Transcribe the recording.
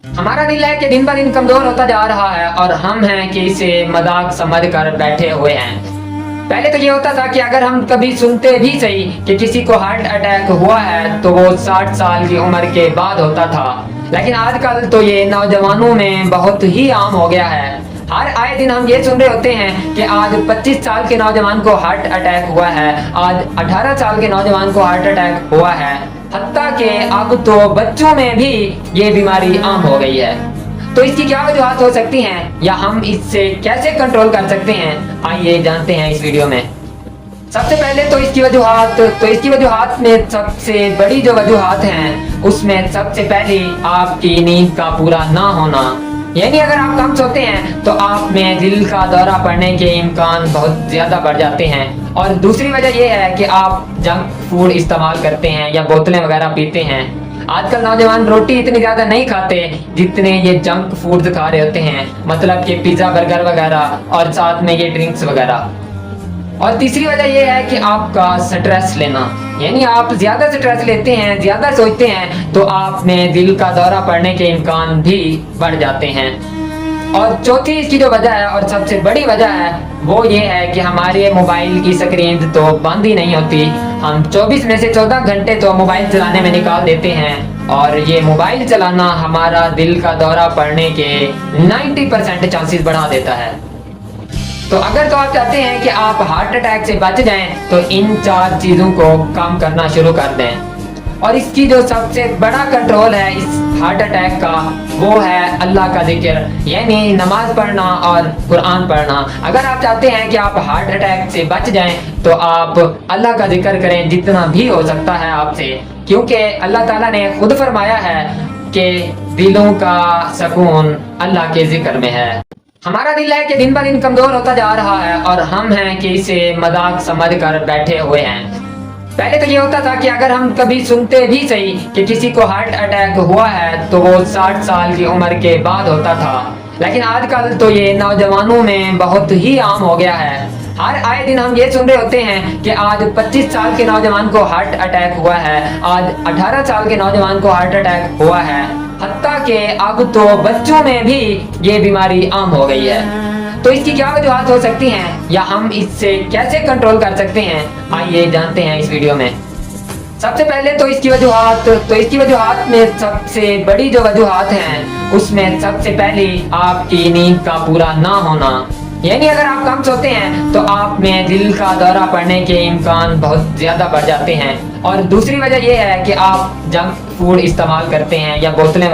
हमारा दिल है कि दिन ब दिन कमजोर होता जा रहा है और हम हैं कि इसे मजाक समझ कर बैठे हुए हैं। पहले तो ये होता था कि अगर हम कभी सुनते भी सही कि किसी को हार्ट अटैक हुआ है तो वो 60 साल की उम्र के बाद होता था, लेकिन आजकल तो ये नौजवानों में बहुत ही आम हो गया है। हर आए दिन हम ये सुन रहे होते हैं कि आज 25 साल के नौजवान को हार्ट अटैक हुआ है, आज 18 साल के नौजवान को हार्ट अटैक हुआ है, हत्ता कि अब तो बच्चों में भी ये बीमारी आम हो गई है। तो इसकी क्या वजूहत हो सकती हैं या हम इससे कैसे कंट्रोल कर सकते हैं, आइए जानते हैं इस वीडियो में। सबसे पहले तो इसकी वजूहत में सबसे बड़ी जो वजूहत हैं उसमें सबसे पहली आपकी नींद का पूरा ना होना। यानी अगर आप कम सोते हैं तो आप में दिल का दौरा पड़ने के इम्कान बहुत ज़्यादा बढ़ जाते हैं। और दूसरी वजह यह है कि आप जंक फूड इस्तेमाल करते हैं या बोतलें वगैरह पीते हैं। आजकल नौजवान रोटी इतनी ज़्यादा नहीं खाते जितने ये जंक फूड खा रहे होते हैं, मतलब कि पिज़्ज़ा बर्गर वगैरह और साथ में ये ड्रिंक्स वगैरह। और तीसरी वजह यह है कि आपका स्ट्रेस लेना, यानी आप ज़्यादा स्ट्रेस लेते हैं, ज़्यादा सोचते हैं तो आप में दिल का दौरा पड़ने के इम्कान भी बढ़ जाते हैं। और चौथी इसकी जो वजह है और सबसे बड़ी वजह है वो ये है कि हमारे मोबाइल की स्क्रीन तो बंद ही नहीं होती। हम 24 में से 14 घंटे तो मोबाइल चलाने में निकाल देते हैं और ये मोबाइल चलाना हमारा दिल का दौरा पड़ने के 90% चांसेस बढ़ा देता है। तो अगर तो आप चाहते हैं कि आप हार्ट अटैक से बच जाएं तो इन 4 चीज़ों को कम करना शुरू कर दें। और इसकी जो सबसे बड़ा कंट्रोल है इस हार्ट अटैक का वो है अल्लाह का जिक्र, यानी नमाज पढ़ना और कुरान पढ़ना। अगर आप चाहते हैं कि आप हार्ट अटैक से बच जाएं तो आप अल्लाह का जिक्र करें जितना भी हो सकता है आपसे, क्योंकि अल्लाह ताला ने खुद फरमाया है कि दिलों का सुकून अल्लाह के जिक्र में है। हमारा दिल है कि दिन ब दिन कमजोर होता जा रहा है और हम हैं कि इसे मजाक समझ कर बैठे हुए हैं। पहले तो ये होता था कि अगर हम कभी सुनते भी सही कि किसी को हार्ट अटैक हुआ है तो वो 60 साल की उम्र के बाद होता था, लेकिन आजकल तो ये नौजवानों में बहुत ही आम हो गया है। हर आए दिन हम ये सुन रहे होते हैं कि आज 25 साल के नौजवान को हार्ट अटैक हुआ है, आज 18 साल के नौजवान को हार्ट अटैक हुआ है, हत्ता कि अब तो बच्चों में भी ये बीमारी आम हो गई है। तो इसकी क्या वजूहत हो सकती हैं या हम इससे कैसे कंट्रोल कर सकते हैं, आइए जानते हैं इस वीडियो में। सबसे पहले तो इसकी वजूहत में सबसे बड़ी जो वजूहत हैं उसमें सबसे पहली आपकी नींद का पूरा ना होना। यानी अगर आप कम सोते हैं तो आप में दिल का दौरा पड़ने के इम्कान बहुत ज़्यादा बढ़ जाते हैं। और दूसरी वजह यह है कि आप जंक फूड इस्तेमाल करते हैं या बोतलें